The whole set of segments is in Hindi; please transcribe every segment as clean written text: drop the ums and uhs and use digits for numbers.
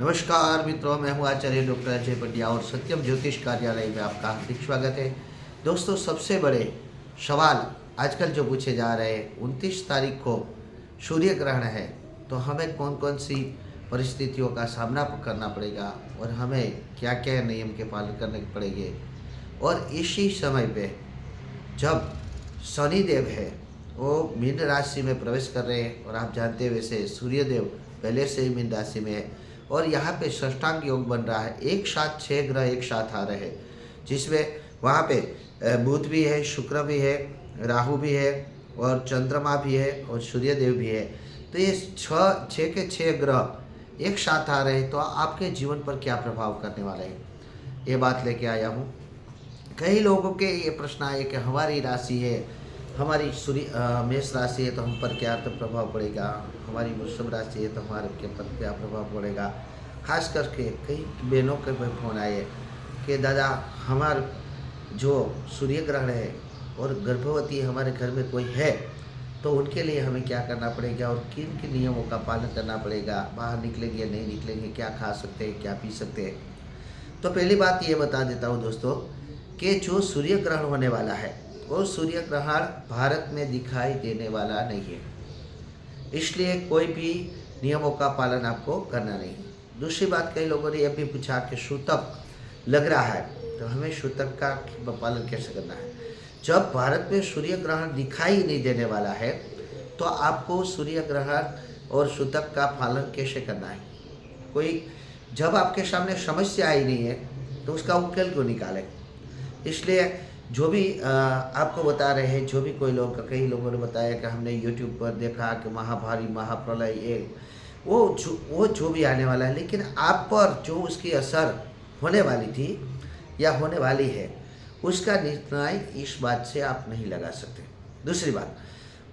नमस्कार मित्रों, मैं हूं आचार्य डॉक्टर अजय पंड्या और सत्यम ज्योतिष कार्यालय में आपका हार्दिक स्वागत है। दोस्तों, सबसे बड़े सवाल आजकल जो पूछे जा रहे हैं, 29 तारीख को सूर्य ग्रहण है, तो हमें कौन कौन सी परिस्थितियों का सामना करना पड़ेगा और हमें क्या क्या नियम के पालन करने पड़ेंगे। और इसी समय पे जब शनिदेव है वो मीन राशि में प्रवेश कर रहे हैं, और आप जानते हैं वैसे सूर्यदेव पहले से ही मीन राशि में है, और यहाँ पे षष्टांग योग बन रहा है। एक साथ 6 ग्रह एक साथ आ रहे हैं, जिसमें वहाँ पे बुध भी है, शुक्र भी है, राहु भी है, और चंद्रमा भी है, और सूर्यदेव भी है। तो ये छः के 6 ग्रह एक साथ आ रहे हैं, तो आपके जीवन पर क्या प्रभाव करने वाले हैं, ये बात लेके आया हूँ। कई लोगों के ये प्रश्न आए कि हमारी राशि है, हमारी मेष राशि है, तो हम पर क्या तो प्रभाव पड़ेगा, हमारी वृषभ राशि है तो हमारे के पर क्या प्रभाव पड़ेगा। खास करके कई बहनों के फोन आए कि दादा, हमार जो सूर्य ग्रहण है और गर्भवती हमारे घर में कोई है, तो उनके लिए हमें क्या करना पड़ेगा और किन किन नियमों का पालन करना पड़ेगा, बाहर निकलेंगे नहीं निकलेंगे, क्या खा सकते हैं क्या पी सकते हैं। तो पहली बात ये बता देता हूँ दोस्तों कि जो सूर्य ग्रहण होने वाला है वो सूर्य ग्रहण भारत में दिखाई देने वाला नहीं है, इसलिए कोई भी नियमों का पालन आपको करना नहीं। दूसरी बात, कई लोगों ने यह भी पूछा कि सूतक लग रहा है, तो हमें सूतक का पालन कैसे करना है। जब भारत में सूर्य ग्रहण दिखाई नहीं देने वाला है, तो आपको सूर्य ग्रहण और सूतक का पालन कैसे करना है। कोई जब आपके सामने समस्या आई नहीं है, तो उसका उकेल क्यों निकालें। इसलिए जो भी आपको बता रहे हैं, जो भी कई लोगों ने बताया कि हमने YouTube पर देखा कि महाभारी महाप्रलय ये वो जो भी आने वाला है, लेकिन आप पर जो उसकी असर होने वाली थी या होने वाली है, उसका निर्णय इस बात से आप नहीं लगा सकते। दूसरी बात,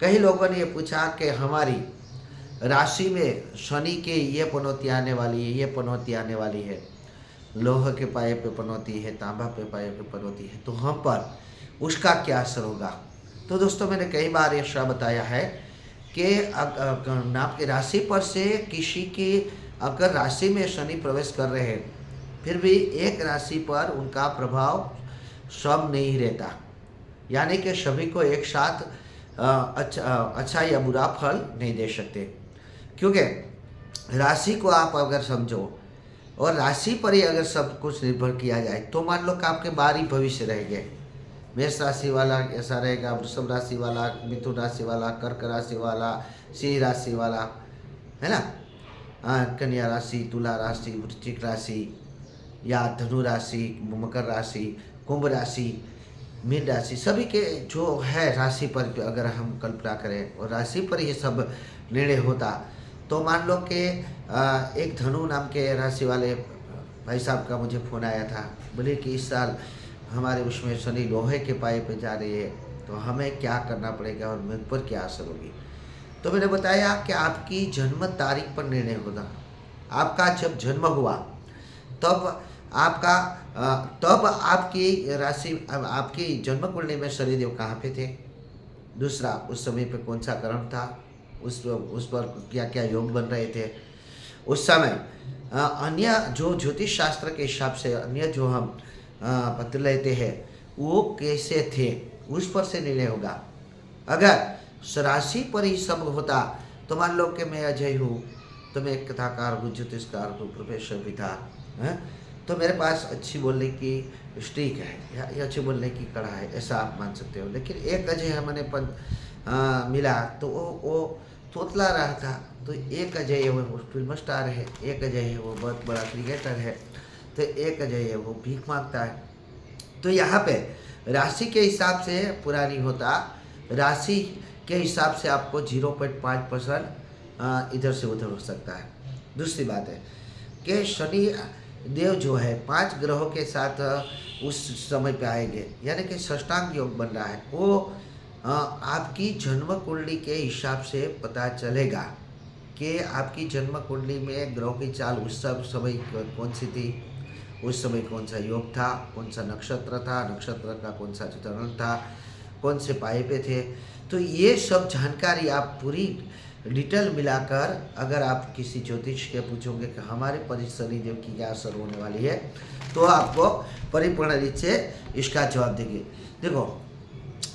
कई लोगों ने ये पूछा कि हमारी राशि में शनि के ये पनौती आने वाली है, ये पनौती आने वाली है, लोह के पाए पे पनौती है, तांबा पे पाए पे पनौती है, तो हम पर उसका क्या असर होगा। तो दोस्तों, मैंने कई बार ऐसा बताया है कि आपकी राशि पर से किसी की अगर राशि में शनि प्रवेश कर रहे हैं, फिर भी एक राशि पर उनका प्रभाव सब नहीं रहता, यानी कि सभी को एक साथ अच्छा या बुरा फल नहीं दे सकते। क्योंकि राशि को आप अगर समझो और राशि पर ही अगर सब कुछ निर्भर किया जाए, तो मान लो कि आपके 12 भविष्य रहेंगे। मेष राशि वाला ऐसा रहेगा, वृषभ राशि वाला, मिथुन राशि वाला, कर्क राशि वाला, सिंह राशि वाला, है ना, कन्या राशि, तुला राशि, वृश्चिक राशि या धनु राशि, मकर राशि, कुंभ राशि, मीन राशि, सभी के जो है राशि पर अगर हम कल्पना करें और राशि पर ये सब निर्णय होता, तो मान लो कि एक धनु नाम के राशि वाले भाई साहब का मुझे फ़ोन आया था, बोले कि इस साल हमारे उसमें शनि लोहे के पाए पे जा रही है, तो हमें क्या करना पड़ेगा और मुझ पर क्या असर होगी। तो मैंने बताया कि आपकी जन्म तारीख पर निर्णय होगा। आपका जब जन्म हुआ तब आपकी राशि, आपकी जन्म कुंडली में शनिदेव कहाँ पे थे, दूसरा उस समय पे कौन सा ग्रह था, उस पर क्या क्या योग बन रहे थे उस समय। अन्य जो ज्योतिष शास्त्र के हिसाब से अन्य जो हम पत्र लेते हैं वो कैसे थे, उस पर से निर्णय होगा। अगर राशि पर ही सब होता, तो मान लो कि मैं अजय हूँ, तो मैं एक कथाकार हूँ, ज्योतिषकार हूँ, प्रोफेसर भी था, तो मेरे पास अच्छी बोलने की स्ट्रीक है या अच्छी बोलने की कड़ा है, ऐसा आप मान सकते हो। लेकिन एक अजय मैंने मिला, तो वो तोतला रहा था, तो एक अजय है वो फिल्म स्टार है, एक अजय है वो बहुत बड़ा क्रिकेटर है, तो एक अजय है वो भीख मांगता है। तो यहाँ पे राशि के हिसाब से पूरा नहीं होता, राशि के हिसाब से आपको 0.5% इधर से उधर हो सकता है। दूसरी बात है कि शनि देव जो है 5 ग्रहों के साथ उस समय पे आएंगे, यानी कि षष्टांग योग बन रहा है, वो आपकी जन्म कुंडली के हिसाब से पता चलेगा कि आपकी जन्म कुंडली में ग्रहों की चाल उस समय कौन सी थी, उस समय कौन सा योग था, कौन सा नक्षत्र था, नक्षत्र का कौन सा चरण था, कौन से पाए पे थे। तो ये सब जानकारी आप पूरी डिटेल मिलाकर अगर आप किसी ज्योतिष के पूछोगे कि हमारे पर शनिदेव की क्या असर होने वाली है, तो आपको परिपूर्ण रूप से इसका जवाब देंगे। देखो,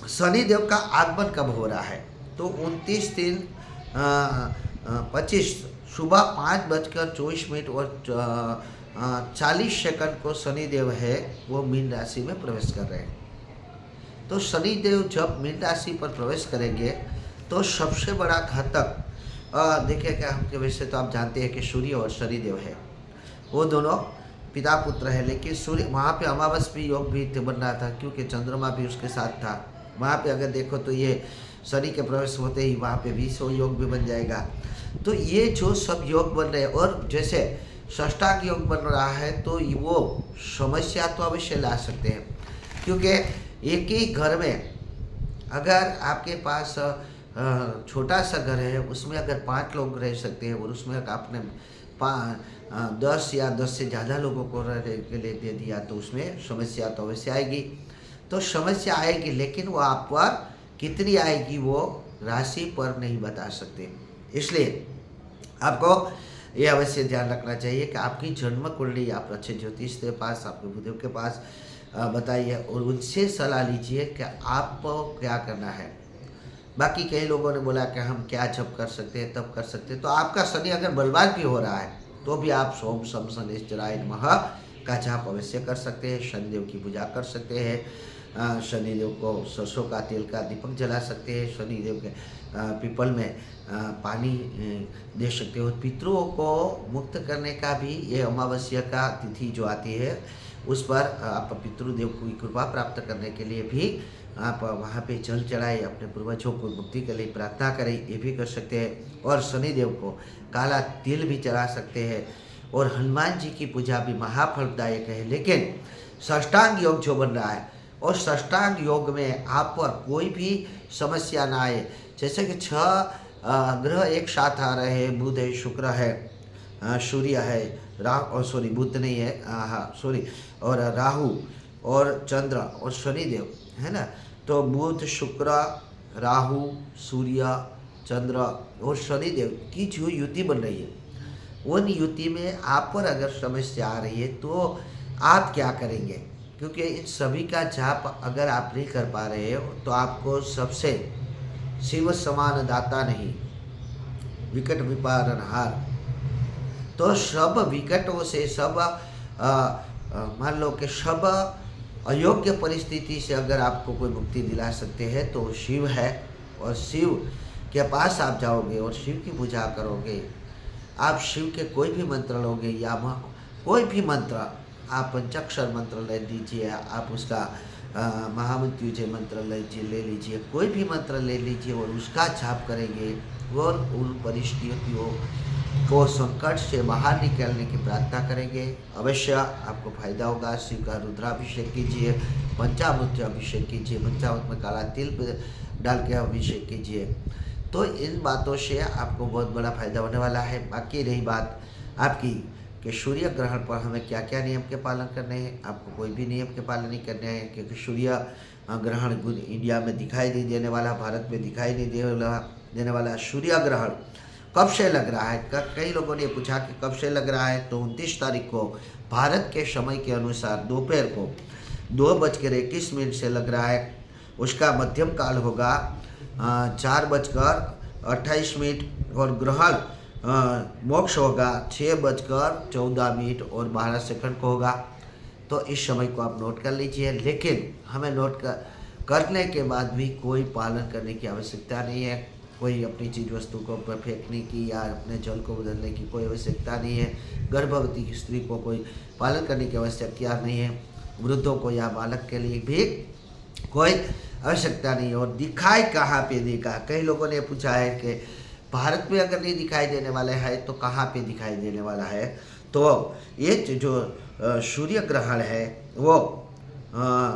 शनिदेव का आगमन कब हो रहा है, तो 29/3/25 सुबह 5:24 और 40 सेकंड को शनिदेव है वो मीन राशि में प्रवेश कर रहे हैं। तो शनिदेव जब मीन राशि पर प्रवेश करेंगे तो सबसे बड़ा घातक देखिए क्या, हम वैसे तो आप जानते हैं कि सूर्य और शनिदेव है, वो दोनों पिता पुत्र है, लेकिन सूर्य वहाँ पे अमावस भी योग भी बन रहा था क्योंकि चंद्रमा भी उसके साथ था। वहाँ पे अगर देखो तो ये शनि के प्रवेश होते ही वहाँ पे 20 योग भी बन जाएगा। तो ये जो सब योग बन रहे हैं, और जैसे षष्टांग योग बन रहा है तो वो समस्या तो अवश्य ला सकते हैं, क्योंकि एक ही घर में अगर आपके पास छोटा सा घर है, उसमें अगर 5 लोग रह सकते हैं और उसमें आपने 10 या 10 से ज़्यादा लोगों को रहने के लिए दे दिया तो उसमें समस्या तो अवश्य आएगी। तो समस्या आएगी, लेकिन वो आप पर कितनी आएगी वो राशि पर नहीं बता सकते। इसलिए आपको ये अवश्य ध्यान रखना चाहिए कि आपकी जन्म कुंडली आप अच्छे ज्योतिष के पास, आपके बुजुर्ग के पास बताइए और उनसे सलाह लीजिए कि आपको क्या करना है। बाकी कई लोगों ने बोला कि हम क्या जब कर सकते हैं तब कर सकते हैं, तो आपका शनि अगर बलवान भी हो रहा है तो भी आप सोम सम शनिश्चराय नमः का जाप अवश्य कर सकते हैं, शनिदेव की पूजा कर सकते हैं, शनिदेव को सरसों का तेल का दीपक जला सकते हैं, शनिदेव के पीपल में पानी दे सकते हो। पितरों को मुक्त करने का भी ये अमावस्या का तिथि जो आती है उस पर आप पितृदेव की कृपा प्राप्त करने के लिए भी आप वहाँ पे जल चढ़ाए, अपने पूर्वजों को मुक्ति के लिए प्रार्थना करें, ये भी कर सकते हैं। और शनिदेव को काला तिल भी चढ़ा सकते हैं, और हनुमान जी की पूजा भी महाफलदायक है। लेकिन षष्टांग योग जो बन रहा है, और षष्टांग योग में आप पर कोई भी समस्या ना आए, जैसे कि 6 ग्रह एक साथ आ रहे हैं, बुध है, शुक्र है, सूर्य है, बुध नहीं है, और राहु और चंद्र और शनिदेव है ना। तो बुध, शुक्र, राहु, सूर्य, चंद्र और शनिदेव की जो युति बन रही है, उन युति में आप पर अगर समस्या आ रही है तो आप क्या करेंगे, क्योंकि इन सभी का जाप अगर आप नहीं कर पा रहे हो तो आपको सबसे शिव समान दाता नहीं, विकट विपारनहार, तो सब विकटों से, सब मान लो कि सब अयोग्य परिस्थिति से अगर आपको कोई मुक्ति दिला सकते हैं तो शिव है। और शिव के पास आप जाओगे और शिव की पूजा करोगे, आप शिव के कोई भी मंत्र लोगे या कोई भी मंत्र, आप पंचाक्षर मंत्र ले लीजिए, आप उसका महामृत्युंजय मंत्र ले लीजिए, कोई भी मंत्र ले लीजिए और उसका जाप करेंगे और उन परिस्थितियों को संकट से बाहर निकलने की प्रार्थना करेंगे, अवश्य आपको फायदा होगा। शिव का रुद्राभिषेक कीजिए, पंचामृत अभिषेक कीजिए, पंचामृत में काला तिल डाल के अभिषेक कीजिए, तो इन बातों से आपको बहुत बड़ा फायदा होने वाला है। बाकी रही बात आपकी कि सूर्य ग्रहण पर हमें क्या क्या नियम के पालन करने हैं, आपको कोई भी नियम के पालन नहीं करने हैं, क्योंकि सूर्य ग्रहण इंडिया में दिखाई नहीं देने वाला, भारत में दिखाई नहीं देने वाला। सूर्य ग्रहण कब से लग रहा है, कई लोगों ने पूछा कि कब से लग रहा है, तो 29 तारीख को भारत के समय के अनुसार दोपहर को 2:21 से लग रहा है। उसका मध्यम काल होगा 4:28 और ग्रहण मोक्ष होगा 6:14 और 12 सेकंड को होगा। तो इस समय को आप नोट कर लीजिए, लेकिन हमें नोट करने के बाद भी कोई पालन करने की आवश्यकता नहीं है। कोई अपनी चीज़ वस्तु को फेंकने की या अपने जल को बदलने की कोई आवश्यकता नहीं है। गर्भवती स्त्री को कोई पालन करने की आवश्यकता नहीं है। वृद्धों को या बालक के लिए भी कोई आवश्यकता नहीं है। और दिखाई कहाँ पे देगा, कई लोगों ने पूछा है कि भारत में अगर नहीं दिखाई देने वाला है तो कहाँ पे दिखाई देने वाला है। तो ये जो सूर्य ग्रहण है वो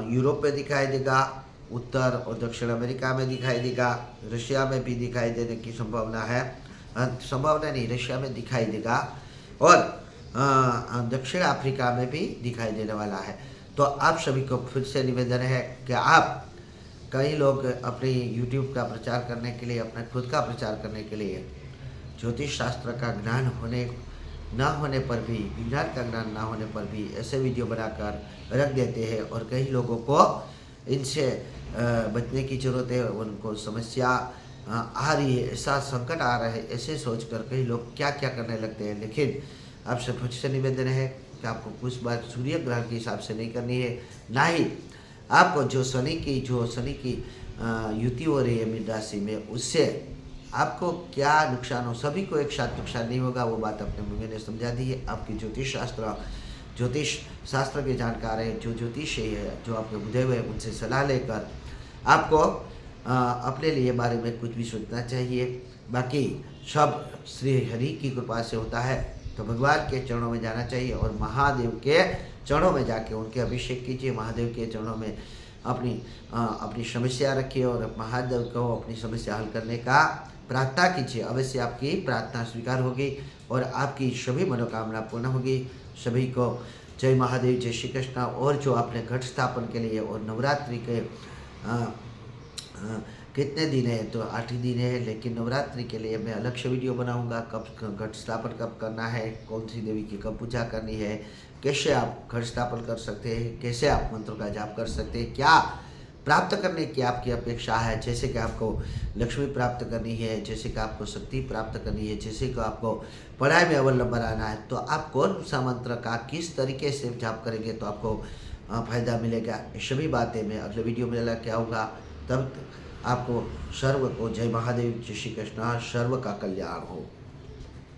यूरोप में दिखाई देगा, उत्तर और दक्षिण अमेरिका में दिखाई देगा, रशिया में भी दिखाई देने की संभावना है, संभावना नहीं, रशिया में दिखाई देगा, और दक्षिण अफ्रीका में भी दिखाई देने वाला है। तो आप सभी को फिर से निवेदन है कि आप, कई लोग अपने YouTube का प्रचार करने के लिए, अपना खुद का प्रचार करने के लिए ज्योतिष शास्त्र का ज्ञान होने ना होने पर भी, विज्ञान का ज्ञान ना होने पर भी ऐसे वीडियो बनाकर रख देते हैं और कई लोगों को इनसे बचने की ज़रूरत है। उनको समस्या आ रही है, ऐसा संकट आ रहा है, ऐसे सोचकर कई लोग क्या क्या करने लगते हैं। लेकिन आपसे मुझसे निवेदन है कि आपको कुछ बात सूर्य ग्रहण के हिसाब से नहीं करनी है, ना ही आपको जो शनि की युति हो रही है मीन राशि में, उससे आपको क्या नुकसान हो। सभी को एक साथ नुकसान नहीं होगा, वो बात अपने मैंने समझा दी है। आपकी ज्योतिष शास्त्र के जानकार है, जो ज्योतिष है, जो आपके बुझे हुए हैं, उनसे सलाह लेकर आपको अपने लिए बारे में कुछ भी सोचना चाहिए। बाकी सब श्री हरि की कृपा से होता है, तो भगवान के चरणों में जाना चाहिए और महादेव के चरणों में जाके उनके अभिषेक कीजिए। महादेव के चरणों में अपनी समस्या रखिए और महादेव को अपनी समस्या हल करने का प्रार्थना कीजिए। अवश्य आपकी प्रार्थना स्वीकार होगी और आपकी सभी मनोकामना पूर्ण होगी। सभी को जय महादेव, जय श्री कृष्ण। और जो आपने घट स्थापन के लिए और नवरात्रि के कितने दिन है, तो 8 ही दिन है, लेकिन नवरात्रि के लिए मैं अलग से वीडियो बनाऊंगा। कब घट स्थापन कब करना है, कौन सी देवी की कब पूजा करनी है, कैसे आप घट स्थापन कर सकते हैं, कैसे आप मंत्र का जाप कर सकते हैं, क्या प्राप्त करने की आपकी अपेक्षा है। जैसे कि आपको लक्ष्मी प्राप्त करनी है, जैसे कि आपको शक्ति प्राप्त करनी है, जैसे कि आपको पढ़ाई में अव्वल नंबर आना है, तो आप कौन सा मंत्र का किस तरीके से जाप करेंगे तो आपको फायदा मिलेगा। ये सभी बातें मैं अगले वीडियो में लेकर आऊँगा। तब आपको सर्व को जय महादेव, जय श्री कृष्ण, सर्व का कल्याण हो।